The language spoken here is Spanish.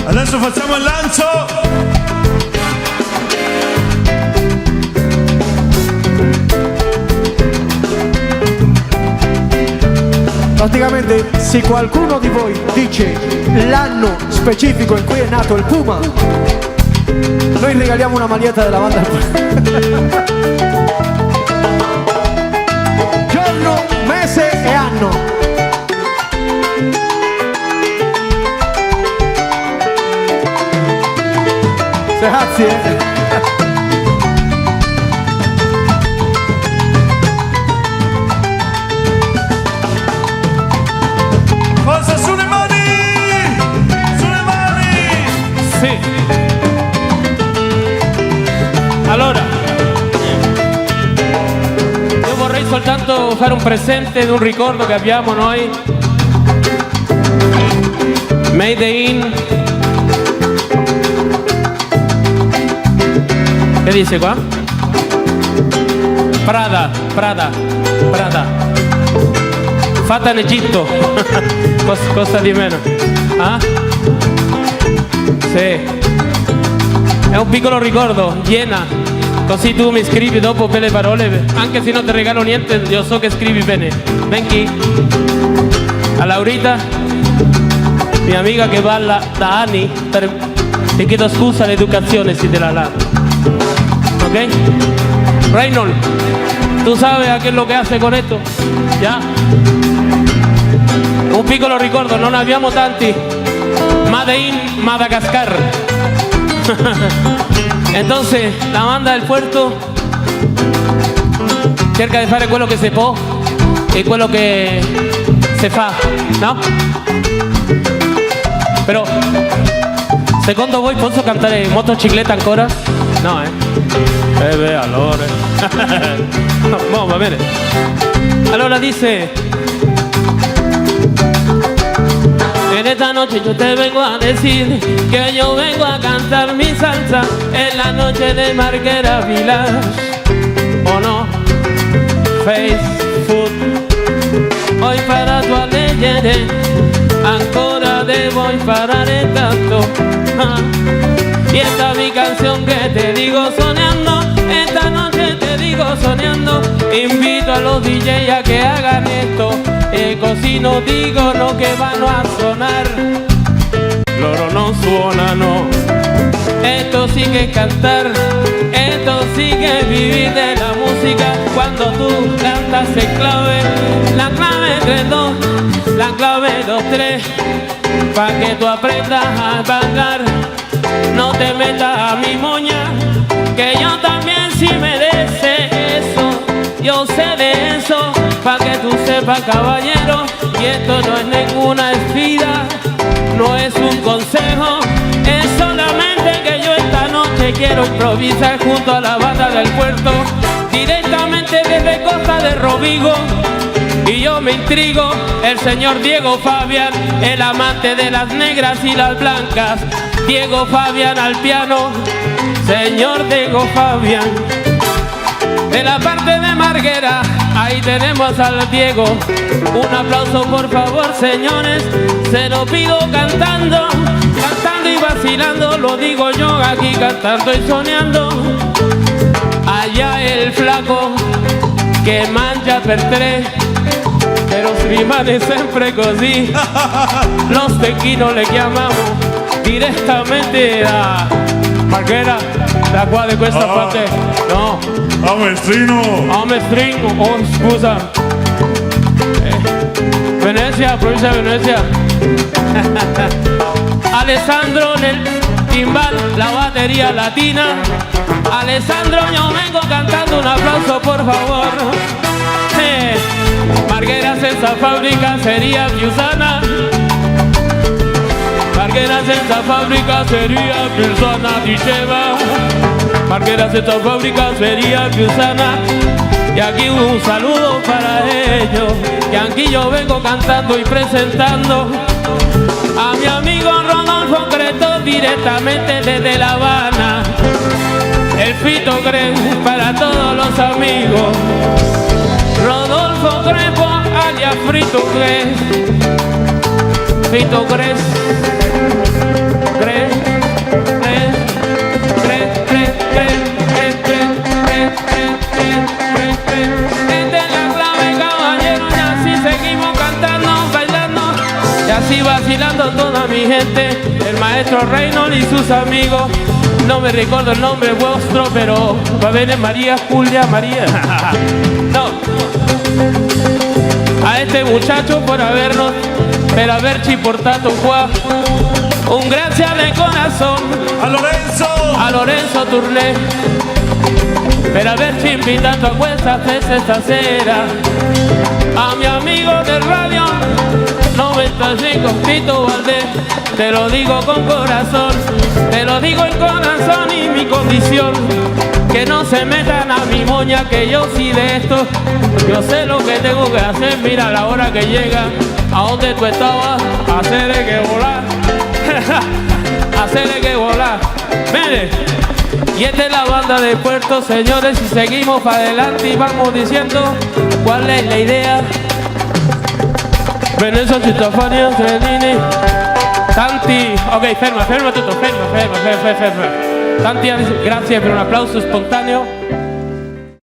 Adesso facciamo il lancio. Praticamente, se qualcuno di voi dice l'anno specifico in cui è nato il Puma, noi regaliamo una maglietta della banda del Puma. Giorno, mese e anno. Grazie. Forza sulle mani! Sulle mani! Sì. Allora, io vorrei soltanto fare un presente di un ricordo che abbiamo noi. Made in. Che dice qua? Prada. Fatta in Egitto. Costa di meno. Ah? Sì. È un piccolo ricordo, Iena. Così tu mi scrivi dopo per le parole. Anche se non ti regalo niente, io so che scrivi bene. Ven qui. A Laurita, mia amica che balla da anni. Ti chiedo scusa l'educazione se te la la. ¿Ok? Reynold, ¿tú sabes a qué es lo que hace con esto? ¿Ya? Un piccolo ricordo, non abbiamo tanti. Made in Madagascar. Entonces, la banda del puerto cerca di fare quello che si può e quello che si fa, no? Però, secondo voi posso cantare Motocicletta ancora? No, beh, allora. No, va bene. Allora dice: en esta noche yo te vengo a decir que yo vengo a cantar mi salsa en la noche de Marghera Village. ¿O no? Facebook. Hoy para tu leggere ancora devo imparare tanto. Y esta mi canción que te digo soñando, esta noche te digo soñando. Invito a los DJ a que hagan esto, così no digo no que van a sonar. Loro no suena, no. Esto sí que es cantar, esto sí que es vivir de la música. Cuando tú cantas en clave, la clave 3-2, la clave 2-3, pa' que tú aprendas a bailar. No te metas a mi moña, que yo también sí merece eso. Yo sé de eso, pa' que tú sepas, caballero. Y esto no es ninguna espida, no es un consejo, es solamente que yo esta noche quiero improvisar junto a la banda del puerto, directamente desde Costa de Rovigo. Y yo me intrigo, el señor Diego Fabián, el amante de las negras y las blancas. Diego Fabián al piano, señor Diego Fabián. De la parte de Marghera, ahí tenemos al Diego. Un aplauso por favor, señores. Se lo pido cantando, cantando y vacilando. Lo digo yo aquí cantando y soñando. Allá el flaco che mangia per tre, però si rimane sempre così. Los tequinos le chiamamos direttamente da Marghera, da qua di questa parte. No, a Mestrino. Oh scusa, Venezia, provincia de Venezia. Alessandro nel timbal, la batería latina. Alessandro, yo vengo cantando, un aplauso por favor. Marghera senza fabbrica sería più sana. Marghera senza fabbrica sería più sana, diceva. Marghera senza fabbrica sería più sana. Y aquí un saludo para ellos, que aquí yo vengo cantando y presentando a mi amigo Rodolfo Crepo directamente desde La Habana. El Fito Crepo para todos los amigos. Rodolfo Crepo alias Fito Crepo. Fito Crepo. así vacilando toda mi gente, el maestro Reynolds y sus amigos. No me recuerdo el nombre vuestro, pero va a venir María, Julia, María. No. A este muchacho por habernos, per averci portato qua. Un gracias de corazón a Lorenzo Turné per averci invitato a questa festa stasera. A mi amigo del radio 95 Tito Valdés, te lo digo con corazón, te lo digo en corazón y mi condición, que no se metan a mi moña, que yo sí de esto, yo sé lo que tengo que hacer. Mira la hora que llega, a donde tú estabas, hacer de que volar, hacer de que volar. Mire, y esta es la banda de Puerto, señores, y seguimos para adelante y vamos diciendo cuál es la idea. Venezuela, Citofania, Trenini, tanti, ok, ferma tutto, ferma. Tanti, grazie per un applauso spontaneo.